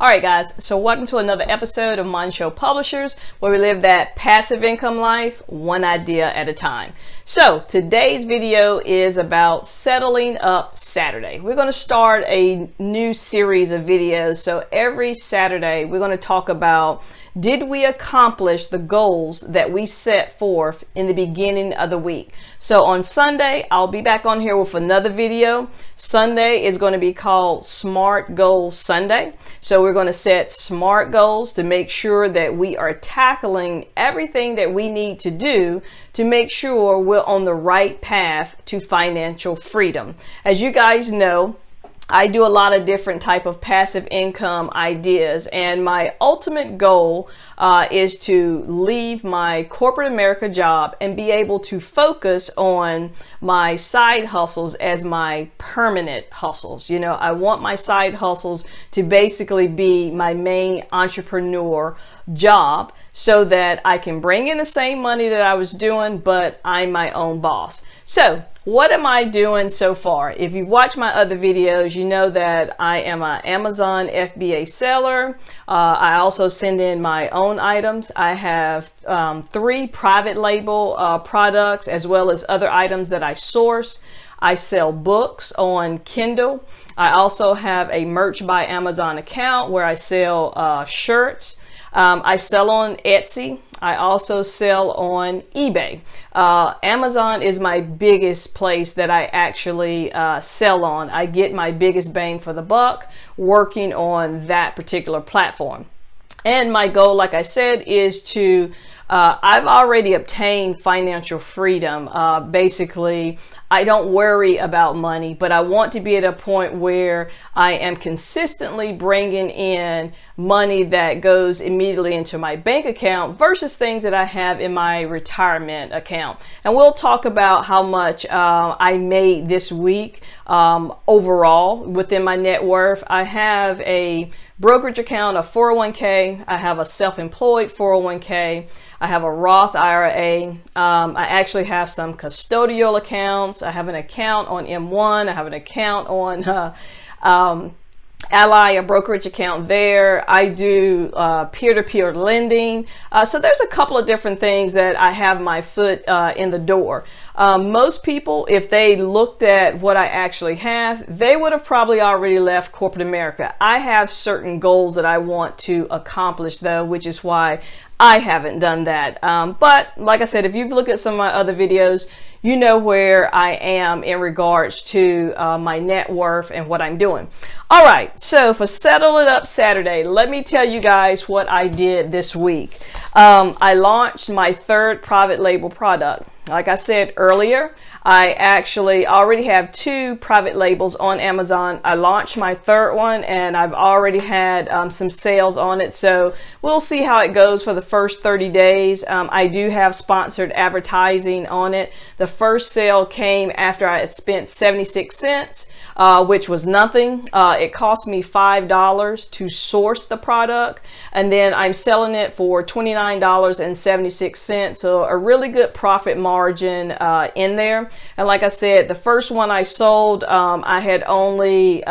All right, guys, so welcome to another episode of Mind Show Publishers, where we live that passive income life, one idea at a time. So today's video is about settling up Saturday. We're going to start a new series of videos. So every Saturday, we're going to talk about, did we accomplish the goals that we set forth in the beginning of the week? So on Sunday, I'll be back on here with another video. Sunday is going to be called Smart Goals Sunday. So we're going to set SMART goals to make sure that we are tackling everything that we need to do to make sure we're on the right path to financial freedom. As you guys know, I do a lot of different type of passive income ideas, and my ultimate goal is to leave my corporate America job and be able to focus on my side hustles as my permanent hustles. You know, I want my side hustles to basically be my main entrepreneur job so that I can bring in the same money that I was doing, but I'm my own boss. So what am I doing so far? If you've watched my other videos, you know that I am an Amazon FBA seller. I also send in my own items. I have 3 private label products, as well as other items that I source. I sell books on Kindle. I also have a Merch by Amazon account where I sell shirts. I sell on Etsy. I also sell on eBay. Amazon is my biggest place that I actually sell on. I get my biggest bang for the buck working on that particular platform. And my goal, like I said, is to, I've already obtained financial freedom. Basically, I don't worry about money, but I want to be at a point where I am consistently bringing in money that goes immediately into my bank account versus things that I have in my retirement account. And we'll talk about how much I made this week overall within my net worth. I have a brokerage account, a 401k. I have a self-employed 401k. I have a Roth IRA. I actually have some custodial accounts. I have an account on M1. I have an account on Ally, a brokerage account there. I do peer-to-peer lending. So there's a couple of different things that I have my foot in the door. Most people, if they looked at what I actually have, they would have probably already left corporate America. I have certain goals that I want to accomplish though, which is why I haven't done that. But like I said, if you've looked at some of my other videos, you know where I am in regards to my net worth and what I'm doing. All right, so for Settle It Up Saturday, let me tell you guys what I did this week. I launched my 3rd private label product. Like I said earlier, I actually already have 2 private labels on Amazon. I launched my 3rd one and I've already had some sales on it. So we'll see how it goes for the first 30 days. I do have sponsored advertising on it. The first sale came after I had spent 76 cents. Which was nothing. It cost me $5 to source the product, and then I'm selling it for $29.76. So a really good profit margin in there. And like I said, the first one I sold, I had only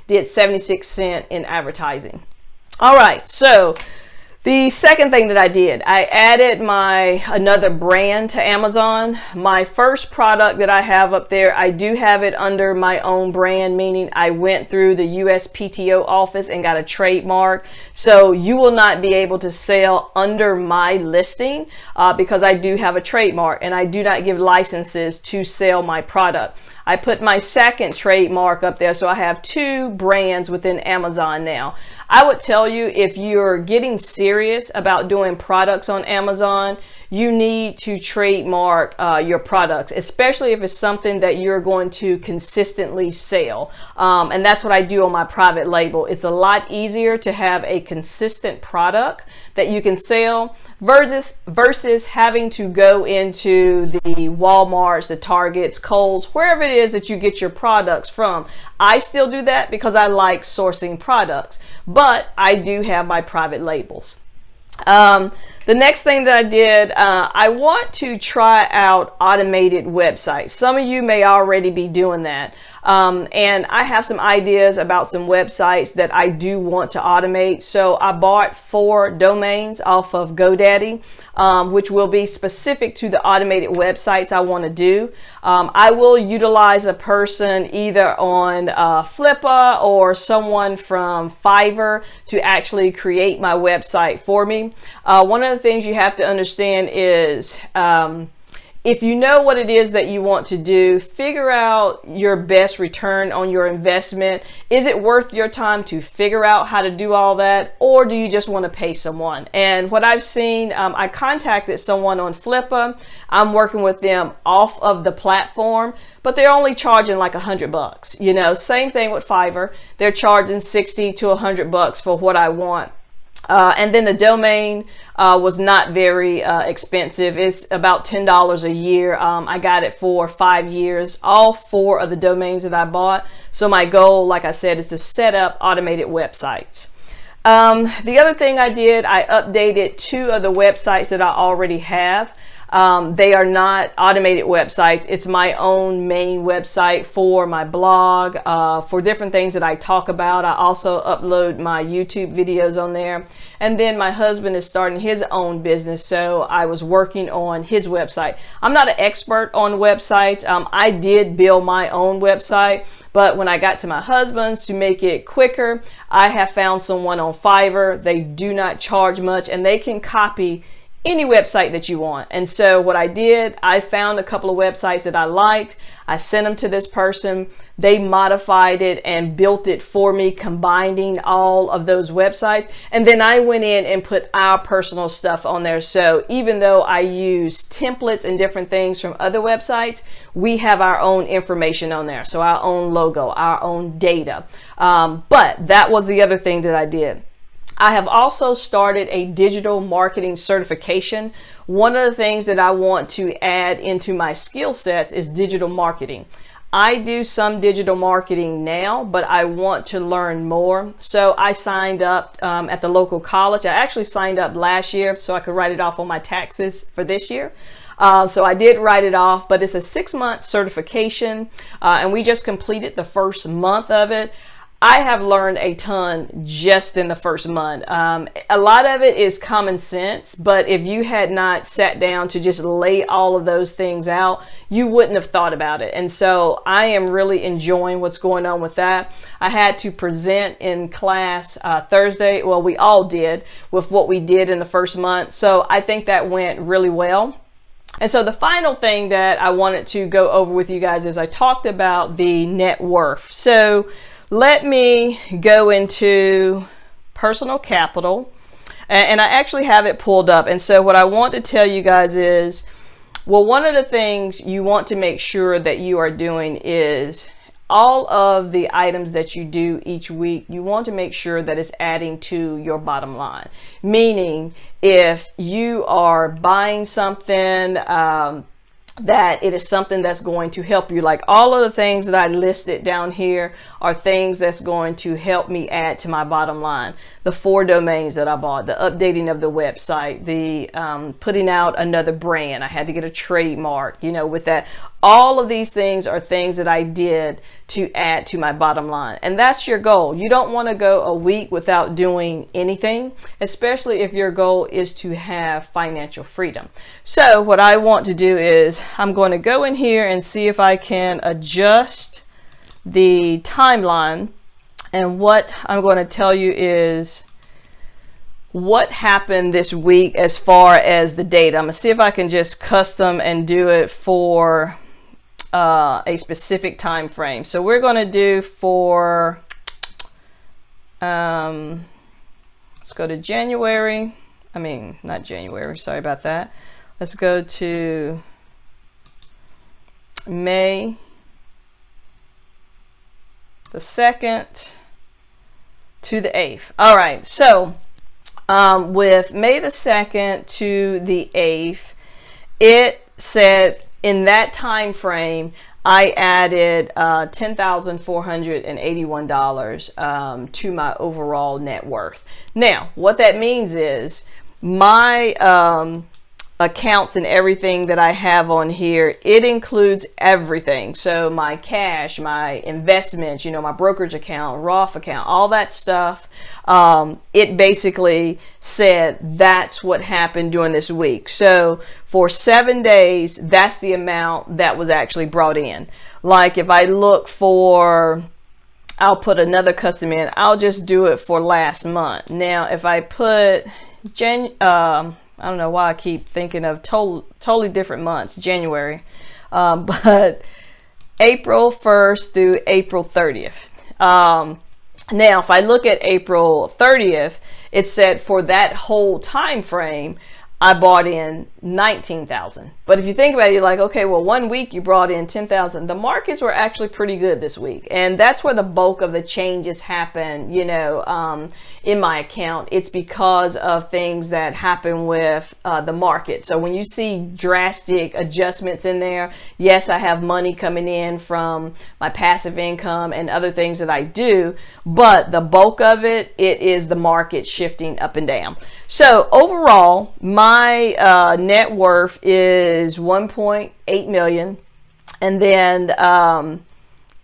did 76 cents in advertising. All right, so the second thing that I did, I added another brand to Amazon. My first product that I have up there, I do have it under my own brand, meaning I went through the USPTO office and got a trademark. So you will not be able to sell under my listing because I do have a trademark and I do not give licenses to sell my product. I put my second trademark up there, so I have 2 brands within Amazon now. I would tell you, if you're getting serious about doing products on Amazon, you need to trademark your products, especially if it's something that you're going to consistently sell. And that's what I do on my private label. It's a lot easier to have a consistent product that you can sell versus having to go into the Walmarts, the Targets, Kohl's, wherever it is that you get your products from. I still do that because I like sourcing products, but I do have my private labels. The next thing that I did, I want to try out automated websites. Some of you may already be doing that. And I have some ideas about some websites that I do want to automate. So I bought 4 domains off of GoDaddy, which will be specific to the automated websites I want to do. I will utilize a person either on Flippa or someone from Fiverr to actually create my website for me. One of the things you have to understand is if you know what it is that you want to do, figure out your best return on your investment. Is it worth your time to figure out how to do all that, or do you just want to pay someone? And what I've seen, I contacted someone on Flippa. I'm working with them off of the platform, but they're only charging like $100. You know, same thing with Fiverr. They're charging $60 to $100 for what I want. And then the domain was not very expensive. It's about $10 a year. I got it for 5 years, all 4 of the domains that I bought. So my goal, like I said, is to set up automated websites. The other thing I did, I updated 2 of the websites that I already have. They are not automated websites. It's my own main website for my blog, for different things that I talk about. I also upload my YouTube videos on there. And then my husband is starting his own business, so I was working on his website. I'm not an expert on websites. I did build my own website, but when I got to my husband's, to make it quicker, I have found someone on Fiverr. They do not charge much, and they can copy any website that you want. And so what I did, I found a couple of websites that I liked. I sent them to this person. They modified it and built it for me, combining all of those websites. And then I went in and put our personal stuff on there. So even though I use templates and different things from other websites, we have our own information on there. So our own logo, our own data. But that was the other thing that I did. I have also started a digital marketing certification. One of the things that I want to add into my skill sets is digital marketing. I do some digital marketing now, but I want to learn more. So I signed up at the local college. I actually signed up last year so I could write it off on my taxes for this year. So I did write it off, but it's a 6-month certification, and we just completed the first month of it. I have learned a ton just in the first month. A lot of it is common sense, but if you had not sat down to just lay all of those things out, you wouldn't have thought about it. And so I am really enjoying what's going on with that. I had to present in class Thursday. Well, we all did with what we did in the first month. So I think that went really well. And so the final thing that I wanted to go over with you guys is I talked about the net worth. So let me go into personal capital, and I actually have it pulled up. And so what I want to tell you guys is, well, one of the things you want to make sure that you are doing is all of the items that you do each week, you want to make sure that it's adding to your bottom line. Meaning, if you are buying something, that it is something that's going to help you. Like all of the things that I listed down here are things that's going to help me add to my bottom line. The 4 domains that I bought, the updating of the website, the putting out another brand. I had to get a trademark, you know, with that. All of these things are things that I did to add to my bottom line. And that's your goal. You don't want to go a week without doing anything, especially if your goal is to have financial freedom. So what I want to do is I'm going to go in here and see if I can adjust the timeline. And what I'm going to tell you is what happened this week as far as the data. I'm going to see if I can just custom and do it for a specific time frame. So we're going to do for, let's go to January. I mean, not January, sorry about that. Let's go to May the 2nd to the 8th. All right, so with May the 2nd to the 8th, it said in that time frame, I added $10,481 to my overall net worth. Now, what that means is my accounts and everything that I have on here, it includes everything. So my cash, my investments, my brokerage account, Roth account, all that stuff. It basically said that's what happened during this week. So for 7 days, that's the amount that was actually brought in. Like if I look for, I'll put another custom in. I'll just do it for last month. Now, if I put I don't know why I keep thinking of totally different months, January, but April 1st through April 30th. Now, if I look at April 30th, it said for that whole time frame, I bought in 19,000. But if you think about it, you're like, okay, well, 1 week you brought in 10,000. The markets were actually pretty good this week. And that's where the bulk of the changes happen, in my account. It's because of things that happen with the market. So when you see drastic adjustments in there, yes, I have money coming in from my passive income and other things that I do, but the bulk of it is the market shifting up and down. So overall, my net worth is 1.8 million. And then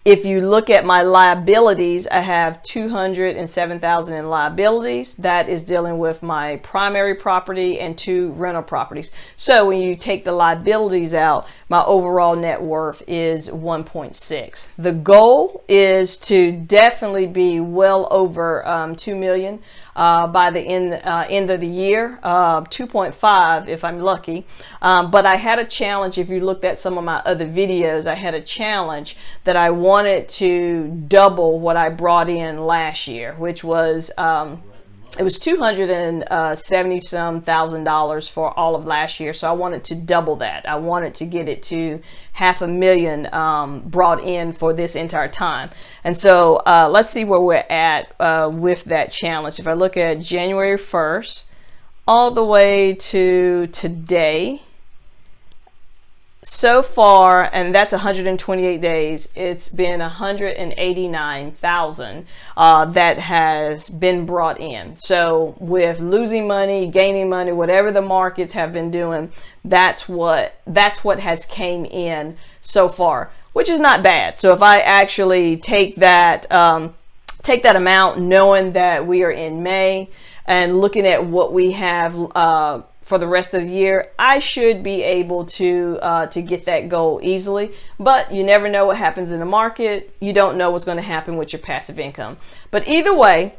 if you look at my liabilities, I have 207,000 in liabilities. That is dealing with my primary property and 2 rental properties. So when you take the liabilities out, my overall net worth is 1.6. The goal is to definitely be well over 2 million by the end of the year, 2.5 if I'm lucky. But I had a challenge. If you looked at some of my other videos, I had a challenge that I wanted to double what I brought in last year, which was it was $270 some thousand for all of last year. So I wanted to double that. I wanted to get it to $500,000 brought in for this entire time. And so let's see where we're at with that challenge. If I look at January 1st all the way to today, so far, and that's 128 days, it's been 189,000 that has been brought in. So with losing money, gaining money, whatever the markets have been doing, that's what has came in so far, which is not bad. So if I actually take that amount, knowing that we are in May and looking at what we have for the rest of the year, I should be able to get that goal easily. But you never know what happens in the market. You don't know what's going to happen with your passive income. But either way,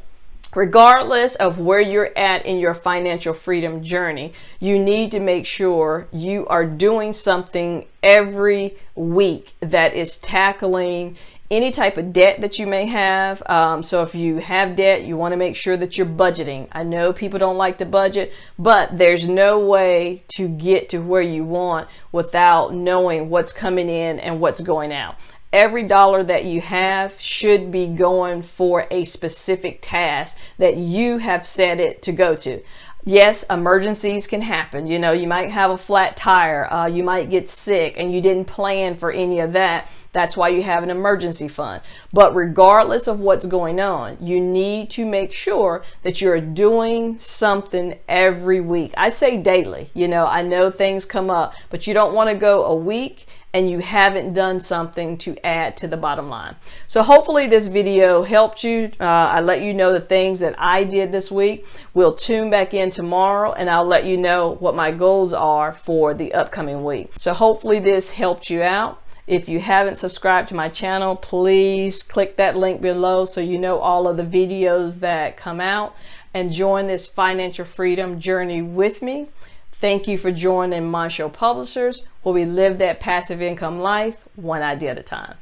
regardless of where you're at in your financial freedom journey, you need to make sure you are doing something every week that is tackling any type of debt that you may have. So if you have debt, you want to make sure that you're budgeting. I know people don't like to budget, but there's no way to get to where you want without knowing what's coming in and what's going out. Every dollar that you have should be going for a specific task that you have set it to go to. Yes, emergencies can happen. You might have a flat tire, you might get sick, and you didn't plan for any of that. That's why you have an emergency fund. But regardless of what's going on, you need to make sure that you're doing something every week. I say daily. I know things come up, but you don't want to go a week and you haven't done something to add to the bottom line. So hopefully this video helped you. I let you know the things that I did this week. We'll tune back in tomorrow and I'll let you know what my goals are for the upcoming week. So hopefully this helped you out. If you haven't subscribed to my channel, please click that link below so you know all of the videos that come out and join this financial freedom journey with me. Thank you for joining Moncho Publishers, where we live that passive income life one idea at a time.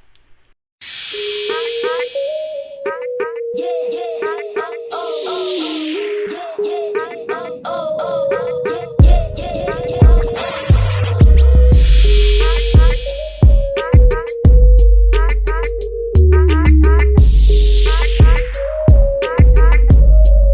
Yeah.